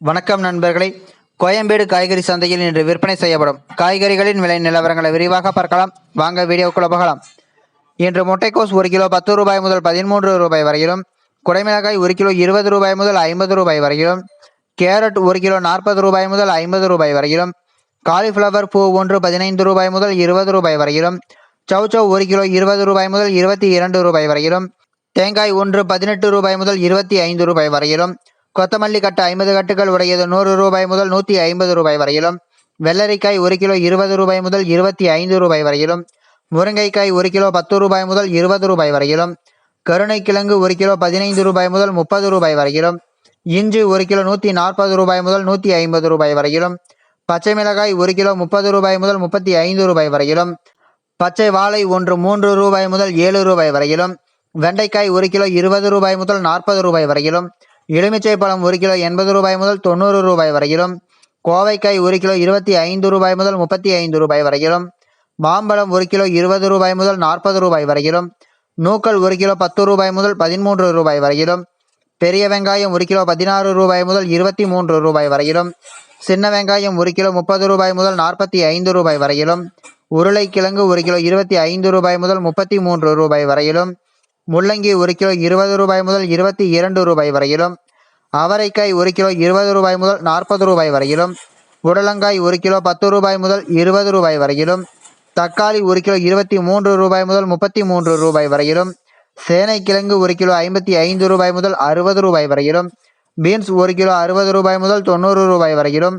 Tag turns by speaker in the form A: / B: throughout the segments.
A: வணக்கம் நண்பர்களே. கோயம்பேடு காய்கறி சந்தையில் இன்று விற்பனை செய்யப்படும் காய்கறிகளின் விலை நிலவரங்களை விரிவாக பார்க்கலாம். வாங்க வீடியோக்குள்ள போகலாம். இன்று முட்டைக்கோஸ் 1 கிலோ 10 ரூபாய் முதல் 13 ரூபாய் வரையிலும், குடைமிளகாய் 1 கிலோ 20 ரூபாய் முதல் 50 ரூபாய் வரையிலும், கேரட் 1 கிலோ 40 ரூபாய் முதல் 50 ரூபாய் வரையிலும், காலிஃபிளவர் பூ 1 15 ரூபாய் முதல் 20 ரூபாய் வரையிலும், சௌச்சௌ 1 கிலோ 20 ரூபாய் முதல் 22 ரூபாய் வரையிலும், தேங்காய் 1 18 ரூபாய் முதல் 25 ரூபாய் வரையிலும், கொத்தமல்லி கட்டு 50 கட்டுகள் உடையது 100 ரூபாய் முதல் 150 ரூபாய் வரையிலும், வெள்ளரிக்காய் 1 கிலோ 20 ரூபாய் முதல் 25 ரூபாய் வரையிலும், முருங்கைக்காய் 1 கிலோ 10 ரூபாய் முதல் 20 ரூபாய் வரையிலும், கருணைக்கிழங்கு 1 கிலோ 15 ரூபாய் முதல் 30 ரூபாய் வரையிலும், இஞ்சி 1 கிலோ 140 ரூபாய் முதல் 150 ரூபாய் வரையிலும், பச்சை மிளகாய் 1 கிலோ 30 ரூபாய் முதல் 35 ரூபாய் வரையிலும், பச்சை வாழை 1 3 ரூபாய் முதல் 7 ரூபாய் வரையிலும், வெண்டைக்காய் 1 கிலோ 20 ரூபாய் முதல் 40 ரூபாய் வரையிலும், எலுமிச்சை பழம் 1 கிலோ 80 ரூபாய் முதல் 90 ரூபாய் வரையிலும், கோவைக்காய் 1 கிலோ 25 ரூபாய் முதல் 35 ரூபாய் வரையிலும், மாம்பழம் 1 கிலோ 20 ரூபாய் முதல் 40 ரூபாய் வரையிலும், நூக்கல் 1 கிலோ 10 ரூபாய் முதல் 13 ரூபாய் வரையிலும், பெரிய வெங்காயம் 1 கிலோ 16 ரூபாய் முதல் 23 ரூபாய் வரையிலும், சின்ன வெங்காயம் 1 கிலோ 30 ரூபாய் முதல் 45 ரூபாய் வரையிலும், உருளைக்கிழங்கு 1 கிலோ 25 ரூபாய் முதல் 33 ரூபாய் வரையிலும், முள்ளங்கி 1 கிலோ 20 ரூபாய் முதல் 22 ரூபாய் வரையிலும், அவரைக்காய் 1 கிலோ 20 ரூபாய் முதல் 40 ரூபாய் வரையிலும், புடலங்காய் 1 கிலோ 10 ரூபாய் முதல் 20 ரூபாய் வரையிலும், தக்காளி 1 கிலோ 23 ரூபாய் முதல் 33 ரூபாய் வரையிலும், சேனைக்கிழங்கு 1 கிலோ 55 ரூபாய் முதல் 60 ரூபாய் வரையிலும், பீன்ஸ் 1 கிலோ 60 ரூபாய் முதல் 90 ரூபாய் வரையிலும்,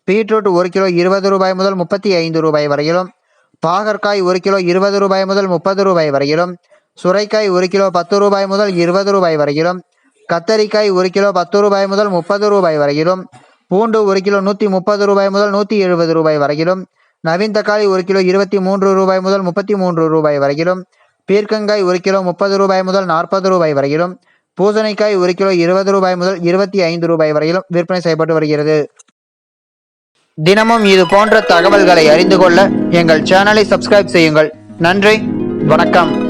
A: பீட்ரூட் 1 கிலோ 20 ரூபாய் முதல் 35 ரூபாய் வரையிலும், பாகற்காய் 1 கிலோ 20 ரூபாய் முதல் 30 ரூபாய் வரையிலும், சுரைக்காய் 1 கிலோ 10 ரூபாய் முதல் 20 ரூபாய் வரையிலும், கத்தரிக்காய் 1 கிலோ 10 ரூபாய் முதல் 30 ரூபாய் வரையிலும், பூண்டு 1 கிலோ 130 ரூபாய் முதல் 170 ரூபாய் வரையிலும், நவீன் தக்காளி 1 கிலோ 23 ரூபாய் முதல் 33 ரூபாய் வரையிலும், பீர்க்கங்காய் 1 கிலோ 30 ரூபாய் முதல் 40 ரூபாய் வரையிலும், பூசணிக்காய் 1 கிலோ 20 ரூபாய் முதல் 25 ரூபாய் வரையிலும் விற்பனை செய்யப்பட்டு வருகிறது. தினமும் இது போன்ற தகவல்களை அறிந்து கொள்ள எங்கள் சேனலை சப்ஸ்கிரைப் செய்யுங்கள். நன்றி, வணக்கம்.